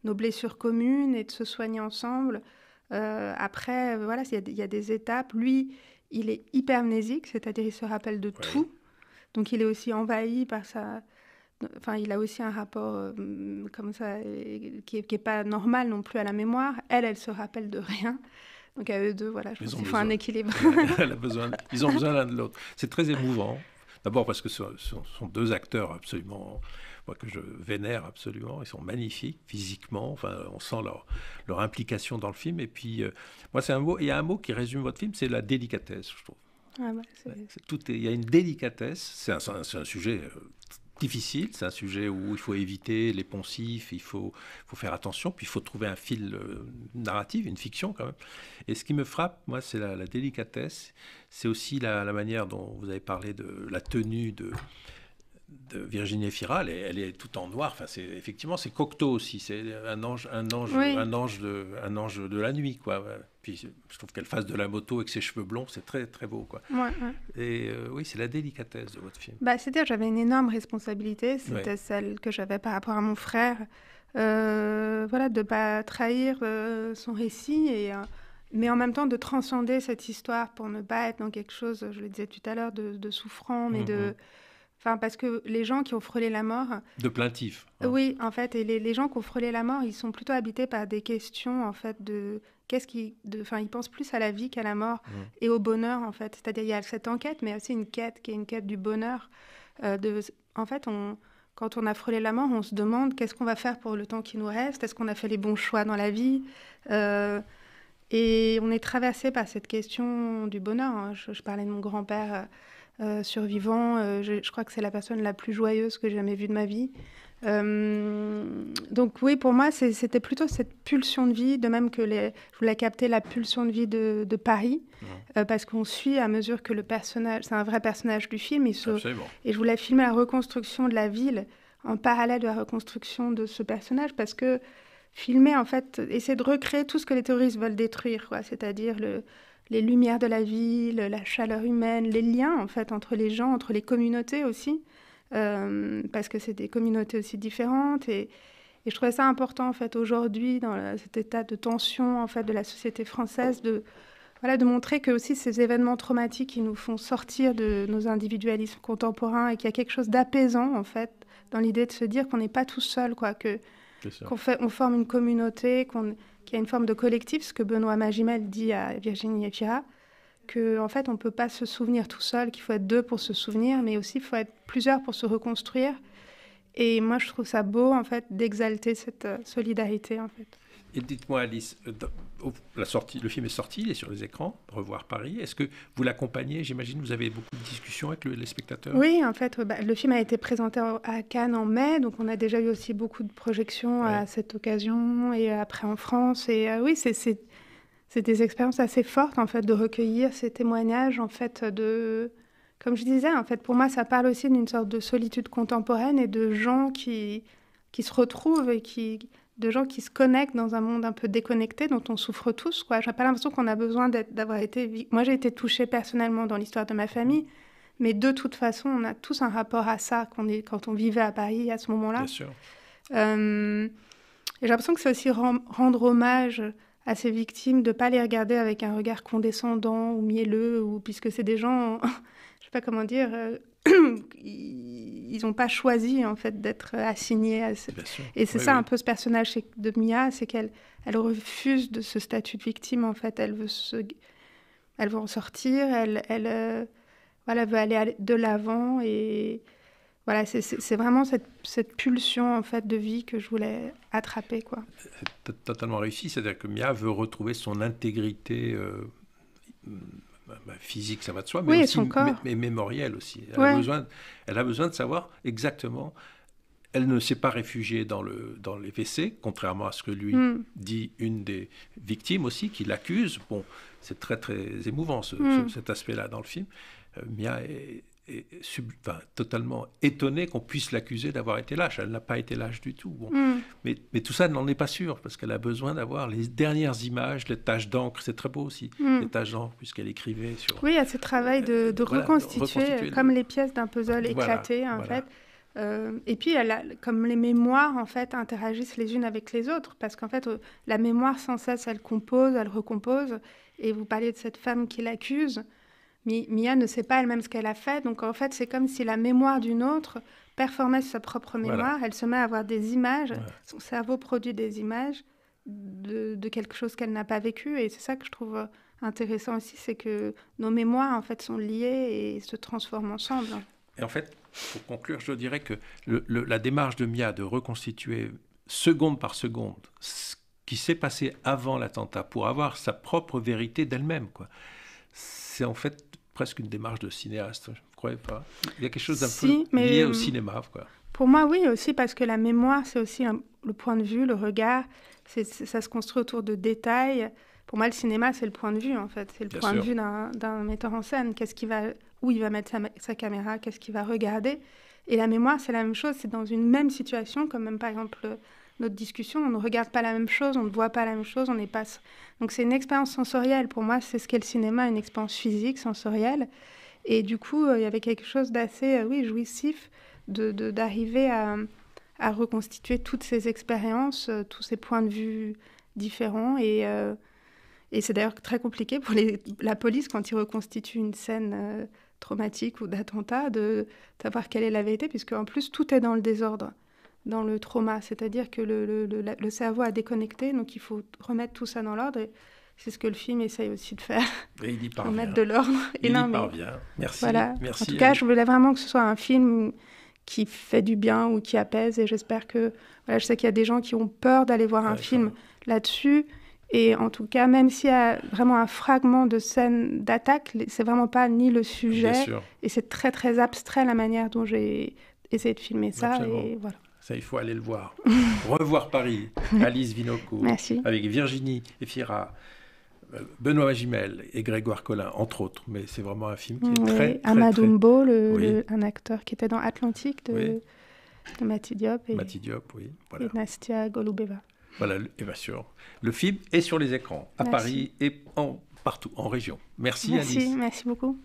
nos blessures communes et de se soigner ensemble. Après, il y a des étapes. Lui, il est hypermnésique, c'est-à-dire il se rappelle de tout. Donc, il est aussi envahi par sa... il a aussi un rapport comme ça qui est pas normal non plus à la mémoire. Elle se rappelle de rien. Donc, à eux deux, je pense qu'il faut un équilibre. Ils ont besoin l'un de l'autre. C'est très émouvant. D'abord parce que ce sont deux acteurs absolument... que je vénère absolument. Ils sont magnifiques physiquement. On sent leur implication dans le film. Et puis, moi, il y a un mot qui résume votre film, c'est la délicatesse, je trouve. Il y a une délicatesse. C'est un sujet difficile. C'est un sujet où il faut éviter les poncifs. Il faut faire attention. Puis, il faut trouver un fil narratif, une fiction quand même. Et ce qui me frappe, moi, c'est la délicatesse. C'est aussi la manière dont vous avez parlé de la tenue de Virginie Efira, elle est tout en noir. Enfin, effectivement, c'est Cocteau aussi. C'est un ange de la nuit, quoi. Puis je trouve qu'elle fasse de la moto avec ses cheveux blonds, c'est très très beau, quoi. Ouais. Et oui, c'est la délicatesse de votre film. C'est-à-dire, j'avais une énorme responsabilité. C'était celle que j'avais par rapport à mon frère. De ne pas trahir son récit, mais en même temps de transcender cette histoire pour ne pas être dans quelque chose, je le disais tout à l'heure, de souffrant, mais parce que les gens qui ont frôlé la mort... De plaintifs. Hein. Oui, en fait, et les gens qui ont frôlé la mort, ils sont plutôt habités par des questions, en fait, ils pensent plus à la vie qu'à la mort et au bonheur, en fait. C'est-à-dire, il y a cette enquête, mais aussi une quête qui est une quête du bonheur. En fait, quand on a frôlé la mort, on se demande qu'est-ce qu'on va faire pour le temps qui nous reste, est-ce qu'on a fait les bons choix dans la vie et on est traversé par cette question du bonheur. Hein. Je parlais de mon grand-père survivant, je crois que c'est la personne la plus joyeuse que j'ai jamais vue de ma vie. Donc oui, pour moi, c'était plutôt cette pulsion de vie, de même que je voulais capter la pulsion de vie de Paris, parce qu'on suit à mesure que le personnage, c'est un vrai personnage du film, et je voulais filmer la reconstruction de la ville en parallèle de la reconstruction de ce personnage, parce que filmer, en fait, essayer de recréer tout ce que les terroristes veulent détruire, quoi, c'est-à-dire les lumières de la ville, la chaleur humaine, les liens, en fait, entre les gens, entre les communautés aussi. Parce que c'est des communautés aussi différentes et je trouvais ça important en fait aujourd'hui dans cet état de tension en fait de la société française de montrer que aussi ces événements traumatiques qui nous font sortir de nos individualismes contemporains et qu'il y a quelque chose d'apaisant en fait dans l'idée de se dire qu'on n'est pas tout seul quoi, on forme une communauté, qu'il y a une forme de collectif, ce que Benoît Magimel dit à Virginie Efira. Qu'en fait, on ne peut pas se souvenir tout seul, qu'il faut être deux pour se souvenir, mais aussi il faut être plusieurs pour se reconstruire. Et moi, je trouve ça beau, en fait, d'exalter cette solidarité, en fait. Et dites-moi, Alice, le film est sorti, il est sur les écrans, Revoir Paris. Est-ce que vous l'accompagnez? J'imagine que vous avez beaucoup de discussions avec les spectateurs. Oui, en fait, le film a été présenté à Cannes en mai, donc on a déjà eu aussi beaucoup de projections à cette occasion, et après en France. Et oui, c'est des expériences assez fortes, en fait, de recueillir ces témoignages, en fait, Comme je disais, en fait, pour moi, ça parle aussi d'une sorte de solitude contemporaine et de gens qui se retrouvent et de gens qui se connectent dans un monde un peu déconnecté, dont on souffre tous, quoi. J'ai pas l'impression qu'on a besoin d'avoir été... Moi, j'ai été touchée personnellement dans l'histoire de ma famille, mais de toute façon, on a tous un rapport à ça quand on vivait à Paris à ce moment-là. Bien sûr. Et j'ai l'impression que c'est aussi rendre hommage à ces victimes, de ne pas les regarder avec un regard condescendant ou mielleux, puisque c'est des gens, je ne sais pas comment dire, ils n'ont pas choisi en fait, d'être assignés à ce... Et c'est un peu ce personnage de Mia, c'est qu'elle refuse de ce statut de victime, en fait. Elle veut en sortir, elle veut aller de l'avant et... Voilà, c'est vraiment cette pulsion en fait, de vie que je voulais attraper, quoi. C'est totalement réussi, c'est-à-dire que Mia veut retrouver son intégrité physique, ça va de soi, mais aussi son corps. Mais mémorielle aussi. Elle a besoin de savoir exactement... Elle ne s'est pas réfugiée dans les WC, contrairement à ce que lui dit une des victimes aussi, qui l'accuse. Bon, c'est très, très émouvant cet aspect-là dans le film. Mia est totalement étonnée qu'on puisse l'accuser d'avoir été lâche. Elle n'a pas été lâche du tout. Bon. Mais tout ça, elle n'en est pas sûre, parce qu'elle a besoin d'avoir les dernières images, les taches d'encre. C'est très beau aussi, les taches d'encre, puisqu'elle écrivait sur... Oui, il y a ce travail de reconstituer comme les pièces d'un puzzle éclaté, en fait. Et puis, comme les mémoires, en fait, interagissent les unes avec les autres, parce qu'en fait, la mémoire, sans cesse, elle compose, elle recompose. Et vous parliez de cette femme qui l'accuse. Mia ne sait pas elle-même ce qu'elle a fait, donc en fait, c'est comme si la mémoire d'une autre performait sa propre mémoire. Voilà. Elle se met à avoir des images, son cerveau produit des images de quelque chose qu'elle n'a pas vécu, et c'est ça que je trouve intéressant aussi, c'est que nos mémoires, en fait, sont liées et se transforment ensemble. Et en fait, pour conclure, je dirais que la démarche de Mia de reconstituer seconde par seconde ce qui s'est passé avant l'attentat pour avoir sa propre vérité d'elle-même, quoi. C'est en fait presque une démarche de cinéaste, je ne croyais pas. Il y a quelque chose d'un peu lié au cinéma, quoi. Pour moi, oui, aussi, parce que la mémoire, c'est aussi le point de vue, le regard. Ça se construit autour de détails. Pour moi, le cinéma, c'est le point de vue, en fait. C'est le Bien point sûr. de vue d'un metteur en scène. Où il va mettre sa caméra, qu'est-ce qu'il va regarder. Et la mémoire, c'est la même chose. C'est dans une même situation, comme même par exemple notre discussion, on ne regarde pas la même chose, on ne voit pas la même chose, on n'est pas... Donc c'est une expérience sensorielle. Pour moi, c'est ce qu'est le cinéma, une expérience physique, sensorielle. Et du coup, il y avait quelque chose d'assez, jouissif d'arriver à reconstituer toutes ces expériences, tous ces points de vue différents. Et c'est d'ailleurs très compliqué pour la police, quand ils reconstituent une scène traumatique ou d'attentat, de savoir quelle est la vérité, puisque en plus, tout est dans le désordre, dans le trauma. C'est-à-dire que le cerveau a déconnecté, donc il faut remettre tout ça dans l'ordre. Et c'est ce que le film essaye aussi de faire, Et il y parvient. remettre de l'ordre. Il y parvient. Merci. Voilà. Merci. En tout cas, je voulais vraiment que ce soit un film qui fait du bien ou qui apaise. Et j'espère que... Voilà, je sais qu'il y a des gens qui ont peur d'aller voir un film là-dessus. Et en tout cas, même s'il y a vraiment un fragment de scène d'attaque, c'est vraiment pas ni le sujet. Bien sûr. Et c'est très, très abstrait la manière dont j'ai essayé de filmer ça. Absolument. Et voilà. Ça, il faut aller le voir. Revoir Paris, Alice Vinocourt, Merci. avec Virginie Efira, Benoît Magimel et Grégoire Collin, entre autres. Mais c'est vraiment un film qui est très... Amadou Mbo, Oui. un acteur qui était dans Atlantique de Mati Diop Mati Diop, oui. Voilà. et Nastia Golubeva. Voilà, et bien sûr. Le film est sur les écrans, à Merci. Paris et partout, en région. Merci Alice. Merci beaucoup.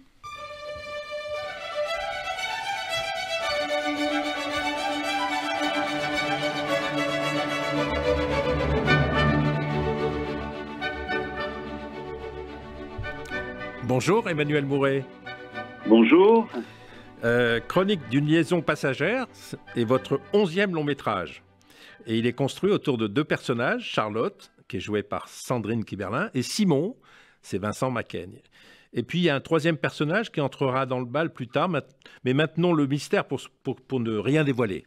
Bonjour Emmanuel Mouret. Bonjour. Chronique d'une liaison passagère est votre 11e long métrage. Et il est construit autour de 2 personnages, Charlotte, qui est jouée par Sandrine Kiberlin, et Simon, c'est Vincent Macaigne. Et puis il y a un 3e personnage qui entrera dans le bal plus tard, mais maintenons le mystère pour ne rien dévoiler.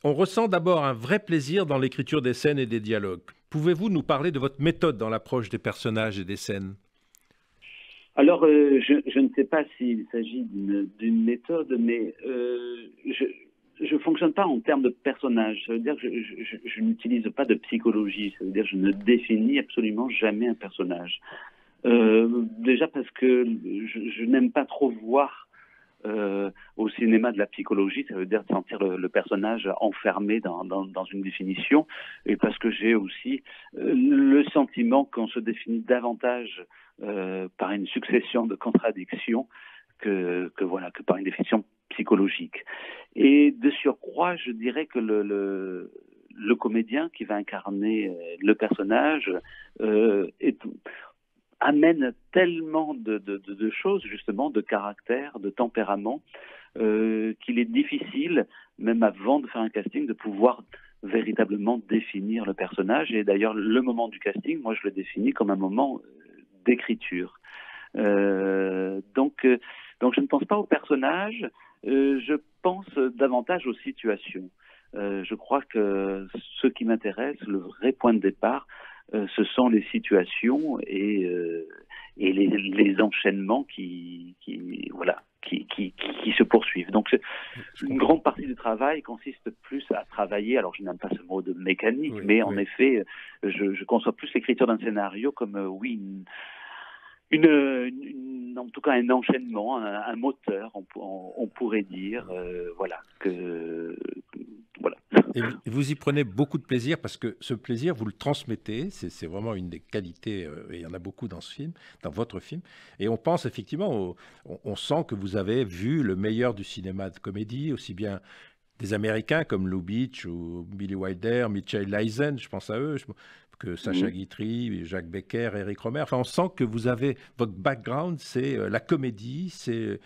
On ressent d'abord un vrai plaisir dans l'écriture des scènes et des dialogues. Pouvez-vous nous parler de votre méthode dans l'approche des personnages et des scènes ? Alors, je ne sais pas s'il s'agit d'une méthode, mais je fonctionne pas en termes de personnage. Ça veut dire que je n'utilise pas de psychologie. Ça veut dire que je ne définis absolument jamais un personnage. Déjà parce que je n'aime pas trop voir au cinéma de la psychologie. Ça veut dire sentir le personnage enfermé dans une définition. Et parce que j'ai aussi le sentiment qu'on se définit davantage par une succession de contradictions que par une définition psychologique. Et de surcroît, je dirais que le comédien qui va incarner le personnage amène tellement de choses, justement, de caractère, de tempérament, qu'il est difficile, même avant de faire un casting, de pouvoir véritablement définir le personnage. Et d'ailleurs, le moment du casting, moi, je le définis comme un moment d'écriture. Donc, je ne pense pas au personnage, je pense davantage aux situations. Je crois que ce qui m'intéresse, le vrai point de départ, ce sont les situations et les enchaînements qui se poursuivent. Donc, une grande partie du travail consiste plus à travailler, alors je n'aime pas ce mot de mécanique, mais en effet, je conçois plus l'écriture d'un scénario comme, en tout cas un enchaînement, un moteur, on pourrait dire, voilà. Et vous y prenez beaucoup de plaisir parce que ce plaisir, vous le transmettez, c'est vraiment une des qualités, et il y en a beaucoup dans ce film, dans votre film, et on pense effectivement, on sent que vous avez vu le meilleur du cinéma de comédie, aussi bien des Américains comme Lou Beach ou Billy Wilder, Mitchell Eisen, je pense à eux, que Sacha Guitry, Jacques Becker, Eric Romer. Enfin, on sent que vous avez, votre background, c'est la comédie, c'est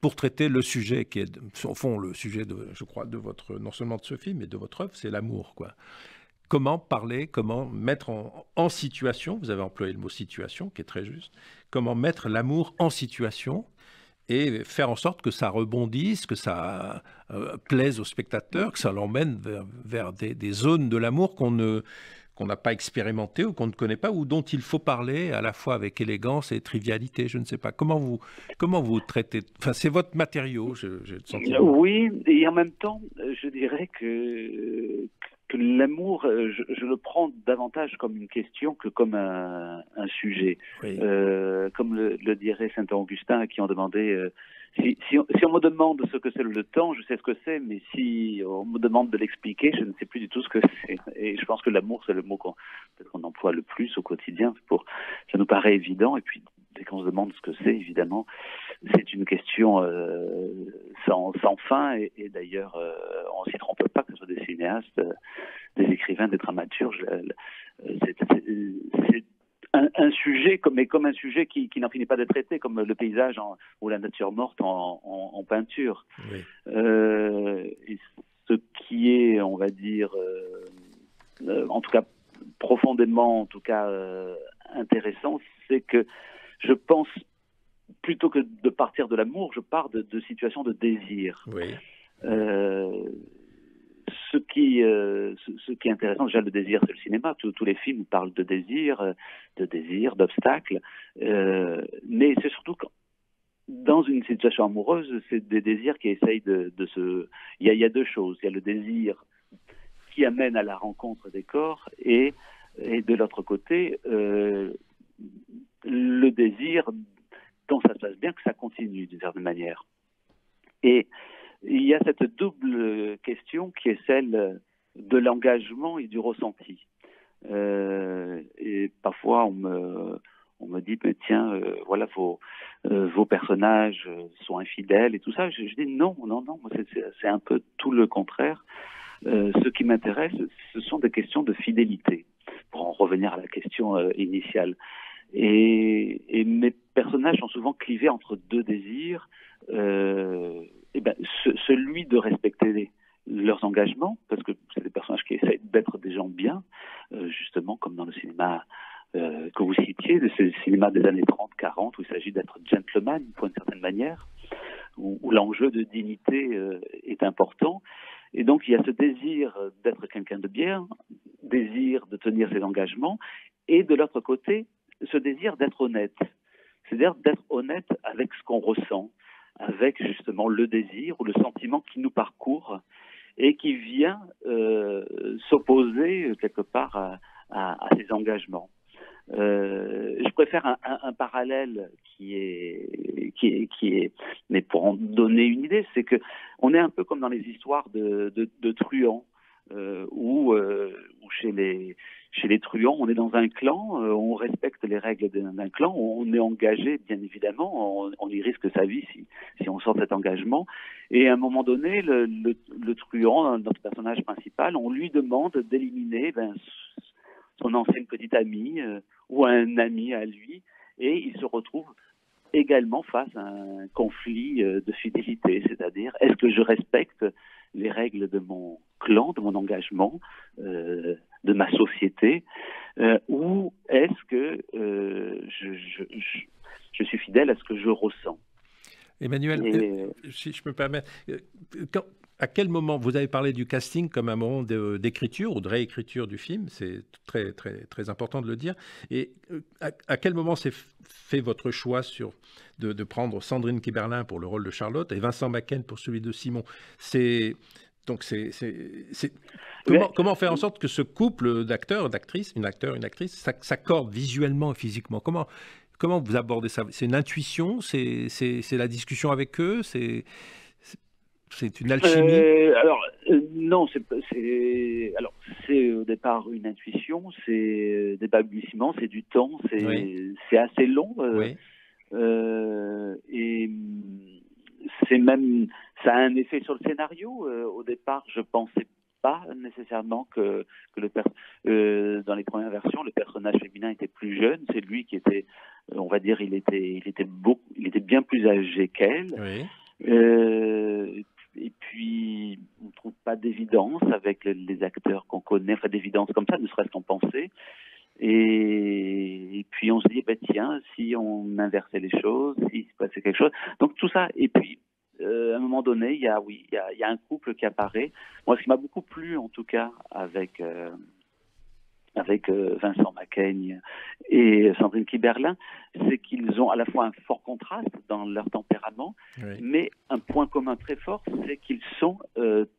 pour traiter le sujet qui est, au fond, le sujet, je crois, de votre, non seulement de ce film, mais de votre œuvre, c'est l'amour, quoi. Comment parler, comment mettre en situation, vous avez employé le mot situation, qui est très juste, comment mettre l'amour en situation et faire en sorte que ça rebondisse, que ça plaise au spectateur, que ça l'emmène vers des zones de l'amour qu'on n'a pas expérimentées ou qu'on ne connaît pas, ou dont il faut parler à la fois avec élégance et trivialité. Je ne sais pas. Comment vous traitez... Enfin, c'est votre matériau, j'ai le sentiment. Oui, et en même temps, je dirais que que l'amour, je le prends davantage comme une question que comme un sujet. Oui. Comme le dirait Saint-Augustin, qui ont demandé si on me demande ce que c'est le temps, je sais ce que c'est, mais si on me demande de l'expliquer, je ne sais plus du tout ce que c'est. Et je pense que l'amour, c'est le mot qu'on emploie le plus au quotidien. Ça nous paraît évident, et puis dès qu'on se demande ce que c'est, évidemment, c'est une question sans fin, et d'ailleurs, on ne s'y trompe pas, que ce soit des cinéastes, des écrivains, des dramaturges. C'est un sujet, mais comme un sujet qui n'en finit pas d'être traité, comme le paysage ou la nature morte en peinture. Oui. Et ce qui est, on va dire, en tout cas profondément, intéressant, c'est que je pense, plutôt que de partir de l'amour, je pars de situations de désir. Oui. Ce qui est intéressant, déjà le désir, c'est le cinéma. Tous les films parlent de désir, d'obstacles. Mais c'est surtout dans une situation amoureuse, c'est des désirs qui essayent de se... Il y a deux choses. Il y a le désir qui amène à la rencontre des corps et de l'autre côté, le désir, quand ça se passe bien, que ça continue d'une certaine manière. Et il y a cette double question qui est celle de l'engagement et du ressenti. Et parfois, on me dit, mais tiens, voilà, vos personnages sont infidèles et tout ça. Je dis non, moi, c'est un peu tout le contraire. Ce qui m'intéresse, ce sont des questions de fidélité, pour en revenir à la question initiale. Et mes personnages sont souvent clivés entre deux désirs. Celui de respecter leurs engagements, parce que c'est des personnages qui essayent d'être des gens bien, justement comme dans le cinéma que vous citiez, le cinéma des années 30-40, où il s'agit d'être gentleman, pour une certaine manière, où l'enjeu de dignité est important. Et donc il y a ce désir d'être quelqu'un de bien, désir de tenir ses engagements, et de l'autre côté, ce désir d'être honnête. C'est-à-dire d'être honnête avec ce qu'on ressent, avec justement le désir ou le sentiment qui nous parcourt et qui vient s'opposer quelque part à ces engagements. Je préfère un parallèle qui est, mais pour en donner une idée, c'est que on est un peu comme dans les histoires de truands, où chez les truands, on est dans un clan, on respecte les règles d'un clan, on est engagé, bien évidemment, on y risque sa vie si on sort cet engagement. Et à un moment donné, le truand, notre personnage principal, on lui demande d'éliminer son ancienne petite amie ou un ami à lui, et il se retrouve également face à un conflit de fidélité, c'est-à-dire est-ce que je respecte les règles de mon clan, de mon engagement, de ma société, ou est-ce que je suis fidèle à ce que je ressens. Emmanuel, si je me permets, à quel moment, vous avez parlé du casting comme un moment d'écriture ou de réécriture du film, c'est très, très, très important de le dire, et à quel moment s'est fait votre choix de prendre Sandrine Kiberlin pour le rôle de Charlotte et Vincent Macken pour celui de Simon? Comment faire en sorte que ce couple d'acteurs, d'actrices, une actrice, s'accorde visuellement et physiquement? Comment vous abordez ça? C'est une intuition? C'est la discussion avec eux? C'est une alchimie? Non, c'est au départ une intuition, c'est des balbutiements, c'est du temps, c'est assez long. Oui. Et c'est même, ça a un effet sur le scénario. Au départ, je pensais pas nécessairement que dans les premières versions, le personnage féminin était plus jeune. C'est lui qui était, on va dire, il était bien plus âgé qu'elle. Oui. Et puis, on ne trouve pas d'évidence avec les acteurs qu'on connaît, enfin d'évidence comme ça, ne serait-ce qu'en penser. Et puis on se dit, tiens, si on inversait les choses, s'il se passait quelque chose. Donc tout ça, et puis à un moment donné, il y a un couple qui apparaît. Moi, ce qui m'a beaucoup plu, en tout cas, avec Vincent Macken et Sandrine Kiberlin, c'est qu'ils ont à la fois un fort contraste dans leur tempérament, oui, mais un point commun très fort, c'est qu'ils sont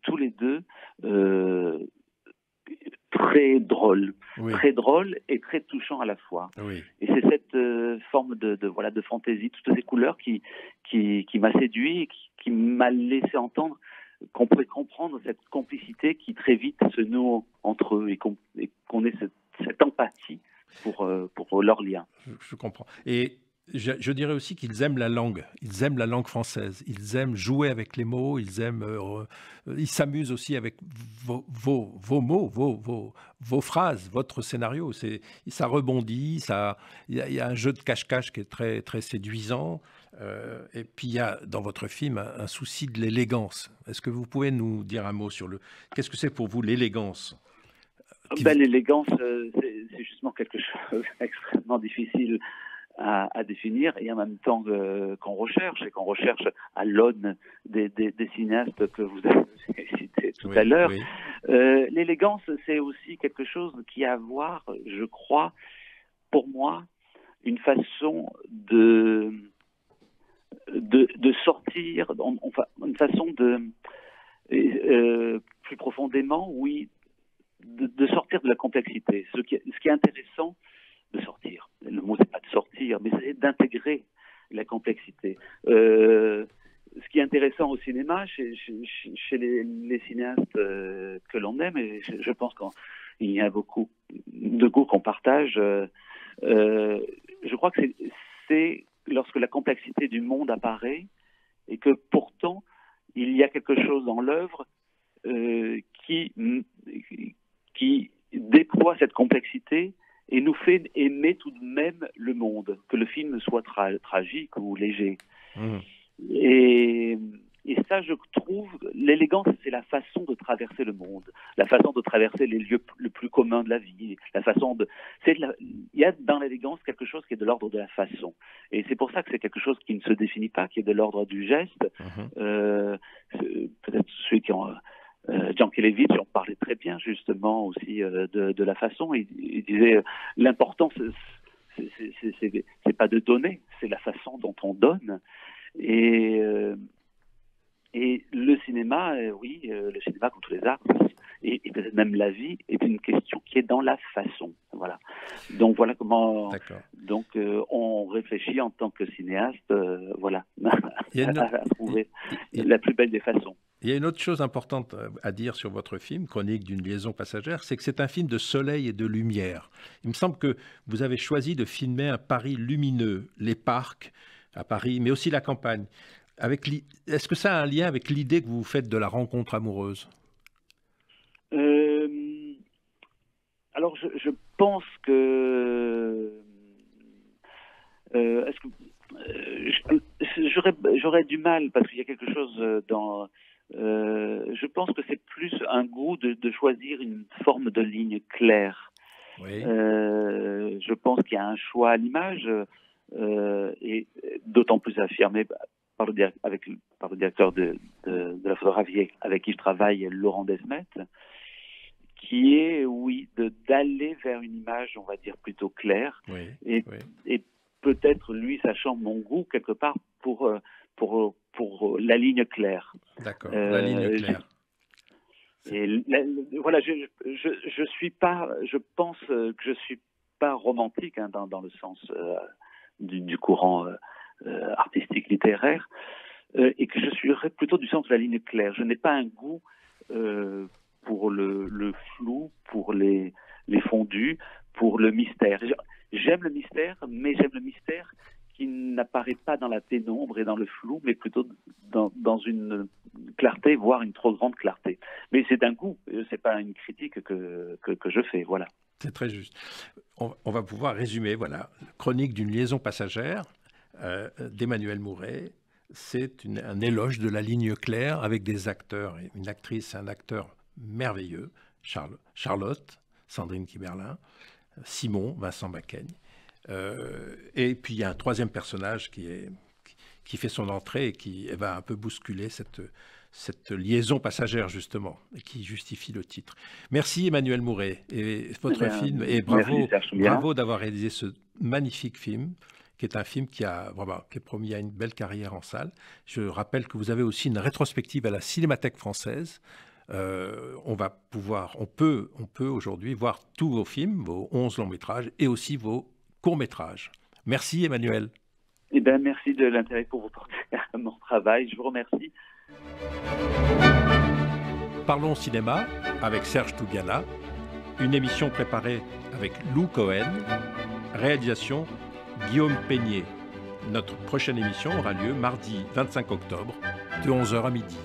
tous les deux très drôle, Oui. très drôle et très touchant à la fois. Oui. Et c'est cette forme de fantaisie, toutes ces couleurs qui m'a séduit, et qui m'a laissé entendre qu'on pouvait comprendre cette complicité qui très vite se noue entre eux et qu'on ait cette empathie pour leur lien. Je comprends. Et je dirais aussi qu'ils aiment la langue. Ils aiment la langue française. Ils aiment jouer avec les mots. Ils s'amusent aussi avec vos mots, vos phrases, votre scénario. Ça rebondit. Il y a un jeu de cache-cache qui est très, très séduisant. Et puis il y a dans votre film un souci de l'élégance. Est-ce que vous pouvez nous dire un mot sur qu'est-ce que c'est pour vous l'élégance? L'élégance, c'est justement quelque chose d'extrêmement difficile à définir et en même temps qu'on recherche à l'aune des cinéastes que vous avez cités tout à l'heure. Oui. L'élégance, c'est aussi quelque chose qui a à voir, je crois, pour moi, une façon de sortir, une façon plus profondément, oui, de sortir de la complexité. Ce qui est intéressant, de sortir. Le mot, c'est pas de sortir, mais c'est d'intégrer la complexité. Ce qui est intéressant au cinéma, chez les cinéastes que l'on aime, et je pense qu'il y a beaucoup de goûts qu'on partage, je crois que c'est lorsque la complexité du monde apparaît et que pourtant, il y a quelque chose dans l'œuvre qui déploie cette complexité et nous fait aimer tout de même le monde, que le film soit tragique ou léger. Et ça, je trouve, l'élégance, c'est la façon de traverser le monde, la façon de traverser les lieux le plus communs de la vie, il y a dans l'élégance quelque chose qui est de l'ordre de la façon. Et c'est pour ça que c'est quelque chose qui ne se définit pas, qui est de l'ordre du geste. Peut-être ceux qui ont... Jankélévitch en parlait très bien justement aussi de la façon. Il disait l'important c'est pas de donner, c'est la façon dont on donne. Et le cinéma, le cinéma comme tous les arts, et peut-être même la vie, est une question qui est dans la façon. Voilà. Donc voilà comment. Donc on réfléchit en tant que cinéaste, voilà, à trouver la plus belle des façons. Il y a une autre chose importante à dire sur votre film, Chronique d'une liaison passagère, c'est que c'est un film de soleil et de lumière. Il me semble que vous avez choisi de filmer un Paris lumineux, les parcs à Paris, mais aussi la campagne. Est-ce que ça a un lien avec l'idée que vous faites de la rencontre amoureuse ? Alors, je pense que... j'aurais du mal, parce qu'il y a quelque chose dans... je pense que c'est plus un goût de choisir une forme de ligne claire. Oui. Je pense qu'il y a un choix à l'image, et d'autant plus affirmé par le directeur de la photographie avec qui je travaille, Laurent Desmet, qui est, d'aller vers une image, on va dire, plutôt claire, et peut-être, lui, sachant mon goût, quelque part, pour la ligne claire. D'accord, la ligne claire. Et voilà, je suis pas, je pense que je suis pas romantique dans le sens du courant artistique littéraire, et que je suis plutôt du sens de la ligne claire. Je n'ai pas un goût pour le flou, pour les fondus, pour le mystère. J'aime le mystère, mais j'aime le mystère qui n'apparaît pas dans la pénombre et dans le flou, mais plutôt dans une clarté, voire une trop grande clarté. Mais c'est un goût, c'est pas une critique que je fais, voilà. C'est très juste. On va pouvoir résumer, voilà, Chronique d'une liaison passagère d'Emmanuel Mouret. C'est un éloge de la ligne claire avec des acteurs, une actrice et un acteur merveilleux, Charlotte, Sandrine Kiberlin, Simon, Vincent Macaigne. Et puis il y a un troisième personnage qui fait son entrée et qui va un peu bousculer cette liaison passagère justement, et qui justifie le titre. Merci Emmanuel Mouret et votre film, et bravo d'avoir réalisé ce magnifique film, qui est un film qui est promis à une belle carrière en salle. Je rappelle que vous avez aussi une rétrospective à la Cinémathèque française, on peut aujourd'hui voir tous vos films, vos 11 longs métrages et aussi vos courts métrages. Merci Emmanuel. Eh bien, merci de l'intérêt que vous portez à mon travail. Je vous remercie. Parlons cinéma avec Serge Toubiana, une émission préparée avec Lou Cohen, réalisation Guillaume Peigné. Notre prochaine émission aura lieu mardi 25 octobre de 11h à midi.